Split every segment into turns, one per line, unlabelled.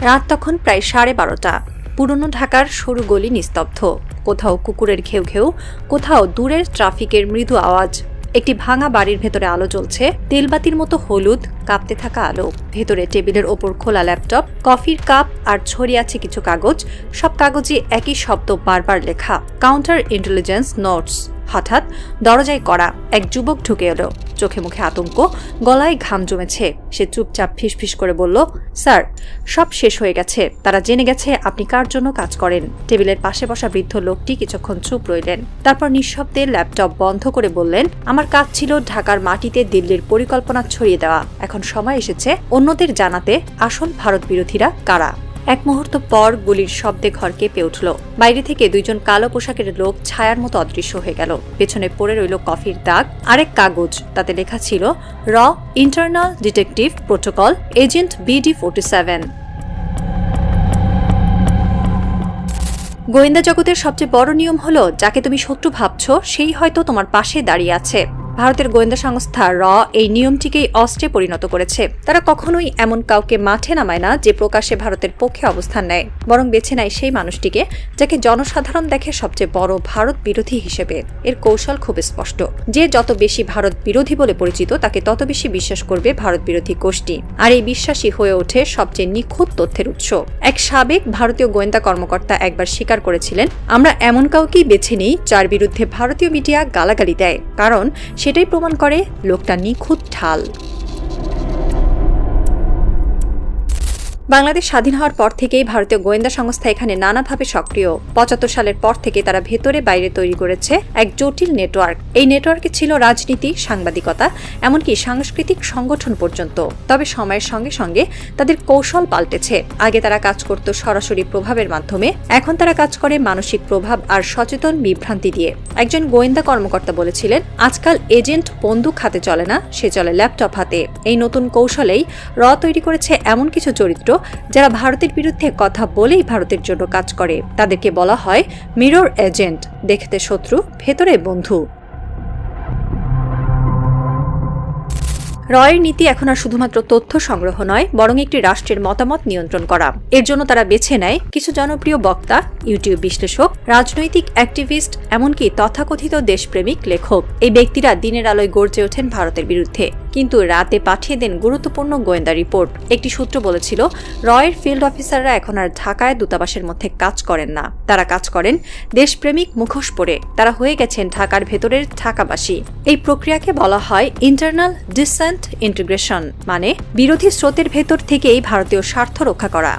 রাত তখন প্রায় 12:30। পুরনো ঢাকার সরু গলি নিস্তব্ধ, কোথাও কুকুরের ঘেউ ঘেউ, কোথাও দূরের ট্রাফিকের মৃদু আওয়াজ। একটি ভাঙা বাড়ির ভেতরে আলো জ্বলছে, তেলবাতির মতো হলুদ কাঁপতে থাকা আলো। ভেতরে টেবিলের ওপর খোলা ল্যাপটপ, কফির কাপ আর ছড়িয়ে আছে কিছু কাগজ। সব কাগজে একই শব্দ বারবার লেখা, কাউন্টার ইন্টেলিজেন্স নোটস। হঠাৎ দরজায় কড়া। এক যুবক ঢুকে এলো, চোখে মুখে আতঙ্ক, গলায় ঘাম জমেছে। সে চুপচাপ ফিসফিস করে বলল, স্যার, সব শেষ হয়ে গেছে। তারা জেনে গেছে আপনি কার জন্য কাজ করেন। টেবিলের পাশে বসা বৃদ্ধ লোকটি কিছুক্ষণ চুপ রইলেন, তারপর নিঃশব্দে ল্যাপটপ বন্ধ করে বললেন, আমার কাজ ছিল ঢাকার মাটিতে দিল্লির পরিকল্পনা ছড়িয়ে দেওয়া। এখন সময় এসেছে অন্যদের জানাতে আসল ভারত বিরোধীরা কারা। এক মুহূর্ত পর গুলির শব্দে ঘর কেঁপে উঠল। বাইরে থেকে দুইজন কালো পোশাকের লোক ছায়ার মতো অদৃশ্য হয়ে গেল। পেছনে পড়ে রইল কফির দাগ, আরেক কাগজ। তাতে লেখা ছিল, র internal detective protocol, agent BD-47। গোয়েন্দা জগতের সবচেয়ে বড় নিয়ম হলো, যাকে তুমি শত্রু ভাবছো সেই হয়তো তোমার পাশে দাঁড়িয়ে আছে। ভারতের গোয়েন্দা সংস্থা র এই নিয়মটিকেই অস্ত্রে পরিণত করেছে। তারা কখনোই এমন কাউকে মাঠে নামায় না যে প্রকাশ্যে ভারতের পক্ষে অবস্থান নেয়, বরং বেছে নেয় সেই মানুষটিকে যাকে জনসাধারণ দেখে সবচেয়ে বড় ভারত বিরোধী হিসেবে। এর কৌশল খুব স্পষ্ট, যে যত বেশি ভারত বিরোধী বলে পরিচিত তাকে তত বেশি বিশ্বাস করবে ভারত বিরোধী গোষ্ঠী, আর এই বিশ্বাসী হয়ে ওঠে সবচেয়ে নিখুঁত তথ্যের উৎস। এক সাবেক ভারতীয় গোয়েন্দা কর্মকর্তা একবার স্বীকার করেছিলেন, আমরা এমন কাউকেই বেছে নিই যার বিরুদ্ধে ভারতীয় মিডিয়া গালাগালি দেয়, কারণ সেটাই প্রমাণ করে লোকটা নিখুঁত ঢাল। বাংলাদেশ স্বাধীন হওয়ার পর থেকেই ভারতীয় গোয়েন্দা সংস্থা এখানে নানাভাবে সক্রিয়। 75 সালের পর থেকে তারা ভেতরে বাইরে তৈরি করেছে এক জটিল নেটওয়ার্ক। এই নেটওয়ার্কে ছিল রাজনীতি, সাংবাদিকতা, এমনকি সাংস্কৃতিক সংগঠন পর্যন্ত। তবে সময়ের সঙ্গে সঙ্গে তাদের কৌশল পাল্টেছে। আগে তারা কাজ করত সরাসরি প্রভাবের মাধ্যমে, এখন তারা কাজ করে মানসিক প্রভাব আর সচেতন বিভ্রান্তি দিয়ে। একজন গোয়েন্দা কর্মকর্তা বলেছিলেন, আজকাল এজেন্ট বন্দুক হাতে চলে না, সে চলে ল্যাপটপ হাতে। এই নতুন কৌশলেই র তৈরি করেছে এমন কিছু চরিত্র যারা ভারতের বিরুদ্ধে কথা বলেই ভারতের জন্য কাজ করে। তাদেরকে বলা হয় মিরর এজেন্ট, দেখতে শত্রু, ভেতরে বন্ধু। রয়ের নীতি এখন আর শুধুমাত্র তথ্য সংগ্রহ নয়, বরং একটি রাষ্ট্রের মতামত নিয়ন্ত্রণ করা। এর জন্য তারা বেছে নেয় কিছু জনপ্রিয় বক্তা, ইউটিউব বিশ্লেষক, রাজনৈতিক অ্যাক্টিভিস্ট, এমনকি তথাকথিত দেশপ্রেমিক লেখক। এই ব্যক্তিরা দিনের আলোয় গর্জে ওঠেন ভারতের বিরুদ্ধে, কিন্তু রাতে পাঠিয়ে দেন গুরুত্বপূর্ণ গোয়েন্দা রিপোর্ট। একটি সূত্র বলেছিল, রয়ের ফিল্ড অফিসাররা এখন আর ঢাকায় দূতাবাসের মধ্যে কাজ করেন না, তারা কাজ করেন দেশপ্রেমিক মুখোশ পরে। তারা হয়ে গেছেন ঢাকার ভেতরের ঢাকাবাসী। এই প্রক্রিয়াকে বলা হয় ইন্টারনাল ডিসেন্ট ইন্টিগ্রেশন, মানে বিরোধী স্রোতের ভেতর থেকেই ভারতীয় স্বার্থ রক্ষা করা।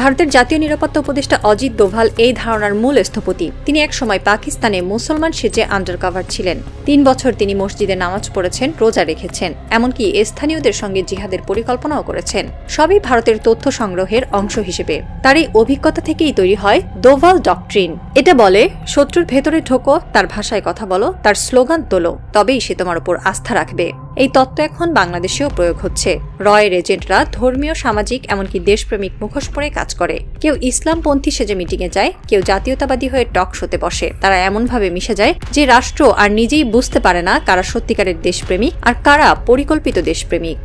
ভারতের জাতীয় নিরাপত্তা উপদেষ্টা অজিত দোভাল এই ধারণার মূল স্থপতি। তিনি একসময় পাকিস্তানে মুসলমান সেজে আন্ডারকভার ছিলেন। 3 বছর তিনি মসজিদে নামাজ পড়েছেন, রোজা রেখেছেন, এমনকি স্থানীয়দের সঙ্গে জিহাদের পরিকল্পনাও করেছেন। সবই ভারতের তথ্য সংগ্রহের অংশ হিসেবে। তার এই অভিজ্ঞতা থেকেই তৈরি হয় দোভাল ডকট্রিন। এটা বলে, শত্রুর ভেতরে ঢোকো, তার ভাষায় কথা বলো, তার স্লোগান তোলো, তবেই সে তোমার উপর আস্থা রাখবে। এই তত্ত্ব এখন বাংলাদেশেও প্রয়োগ হচ্ছে। রয়ের এজেন্টরা ধর্মীয়, সামাজিক, এমনকি দেশপ্রেমিক মুখোশ পরে কাজ করে। কেউ ইসলামপন্থী সেজে মিটিংয়ে যায়, কেউ জাতীয়তাবাদী হয়ে টক শোতে বসে। তারা এমনভাবে মিশে যায় যে রাষ্ট্র আর নিজেই বুঝতে পারে না কারা সত্যিকারের দেশপ্রেমিক আর কারা পরিকল্পিত দেশপ্রেমিক।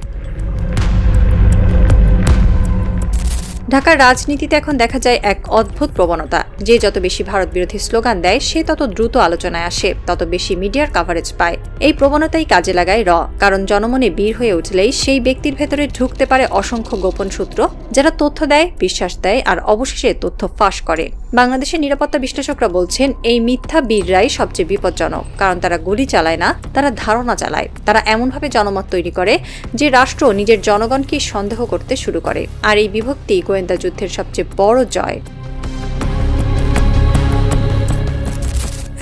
ঢাকার রাজনীতিতে এখন দেখা যায় এক অদ্ভুত প্রবণতা, যে যত বেশি ভারত বিরোধী স্লোগান দেয় সে তত দ্রুত আলোচনায় আসে, তত বেশি মিডিয়ার কভারেজ পায়। এই প্রবণতাই কাজে লাগায় র, কারণ জনমনে বীর হয়ে উঠলেই সেই ব্যক্তির ভেতরে ঢুকতে পারে অসংখ্য গোপন সূত্র, যারা তথ্য দেয়, বিশ্বাস দেয় আর অবশেষে তথ্য ফাঁস করে। বাংলাদেশের নিরাপত্তা বিশ্লেষকরা বলছেন, এই মিথ্যা বীররাই সবচেয়ে বিপজ্জনক, কারণ তারা গুলি চালায় না, তারা ধারণা চালায়। তারা এমনভাবে জনমত তৈরি করে যে রাষ্ট্র নিজের জনগণকে সন্দেহ করতে শুরু করে। আর এই বিভক্তি গোয়েন্দা যুদ্ধের সবচেয়ে বড় জয়।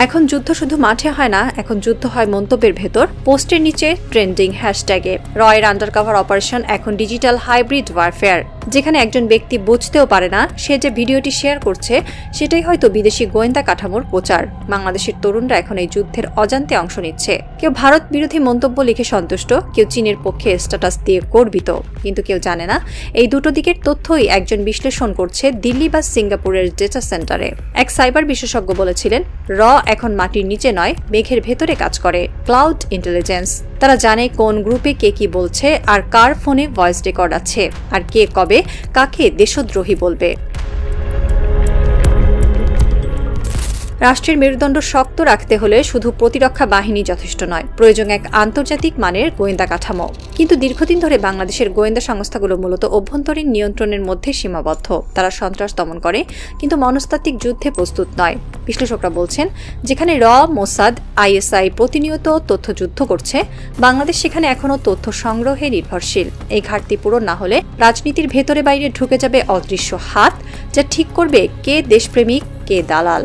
এখন যুদ্ধ শুধু মাঠে হয় না, এখন যুদ্ধ হয় মন্তব্যের ভেতর, পোস্টের নিচে, ট্রেন্ডিং হ্যাশট্যাগে। রয়ের আন্ডারকভার অপারেশন এখন ডিজিটাল হাইব্রিড ওয়ারফেয়ার, যেখানে একজন ব্যক্তি বুঝতেও পারে না সে যে ভিডিওটি শেয়ার করছে সেটাই হয়তো বিদেশি গোয়েন্দা কাঠামোর প্রচার। বাংলাদেশের তরুণরা এখন এই যুদ্ধের অজান্তে অংশ নিচ্ছে। কেউ ভারত বিরোধী মন্তব্য লিখে সন্তুষ্ট, কেউ চীনের পক্ষে স্ট্যাটাস দিয়ে গর্বিত, কিন্তু কেউ জানে না এই দুটো দিকের তথ্যই একজন বিশ্লেষণ করছে দিল্লি বা সিঙ্গাপুরের ডেটা সেন্টারে। এক সাইবার বিশেষজ্ঞ বলেছিলেন, র এখন মাটির নিচে নয়, মেঘের ভেতরে কাজ করে, ক্লাউড ইন্টেলিজেন্স। তারা জানে কোন গ্রুপে কে কি বলছে আর কার ফোনে ভয়েস রেকর্ড আছে আর কে কবে কাকে দেশদ্রোহী বলবে। রাষ্ট্রের মেরুদণ্ড শক্ত রাখতে হলে শুধু প্রতিরক্ষা বাহিনী যথেষ্ট নয়, প্রয়োজন এক আন্তর্জাতিক মানের গোয়েন্দা কাঠামো। কিন্তু দীর্ঘদিন ধরে বাংলাদেশের গোয়েন্দা সংস্থাগুলো মূলত অভ্যন্তরীণ নিয়ন্ত্রণের মধ্যে সীমাবদ্ধ। তারা সন্ত্রাস দমন করে কিন্তু মনস্তাত্ত্বিক যুদ্ধে প্রস্তুত নয়। বিশ্লেষকরা বলছেন, যেখানে মোসাদ, আইএসআই প্রতিনিয়ত তথ্যযুদ্ধ করছে, বাংলাদেশ সেখানে এখনও তথ্য সংগ্রহে নির্ভরশীল। এই ঘাটতি পূরণ না হলে রাজনীতির ভেতরে বাইরে ঢুকে যাবে অদৃশ্য হাত, যা ঠিক করবে কে দেশপ্রেমিক, কে দালাল।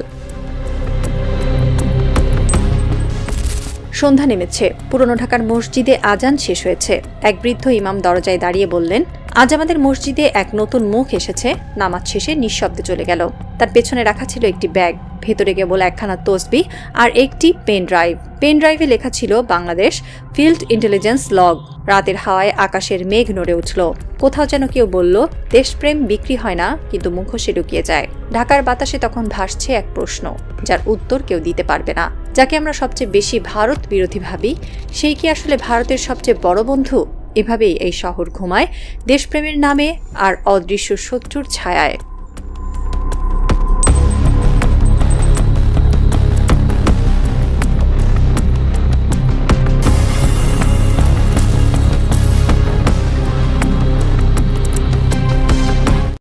সন্ধ্যা নেমেছে, পুরনো ঢাকার মসজিদে আজান শেষ হয়েছে। এক বৃদ্ধ ইমাম দরজায় দাঁড়িয়ে বললেন, আজ আমাদের মসজিদে এক নতুন মুখ এসেছে। নামাজ শেষে নিঃশব্দে চলে গেল। তার পেছনে রাখা ছিল একটি ব্যাগ, ভেতরে কেবল একখানা তসবিহ আর একটি পেন ড্রাইভে লেখা ছিল বাংলাদেশ ফিল্ড ইন্টেলিজেন্স লগ। রাতের হাওয়ায় আকাশের মেঘ নড়ে উঠল। কোথাও যেন কেউ বলল, দেশপ্রেম বিক্রি হয় না, কিন্তু মুখোশে ঢুকিয়ে যায়। ঢাকার বাতাসে তখন ভাসছে এক প্রশ্ন, যার উত্তর কেউ দিতে পারবে না। যাকে আমরা সবচেয়ে বেশি ভারত বিরোধী ভাবি, সেই কি আসলে ভারতের সবচেয়ে বড় বন্ধু? এভাবেই এই শহর ঘুমায় দেশপ্রেমের নামে আর অদৃশ্য শত্রুর ছায়ায়।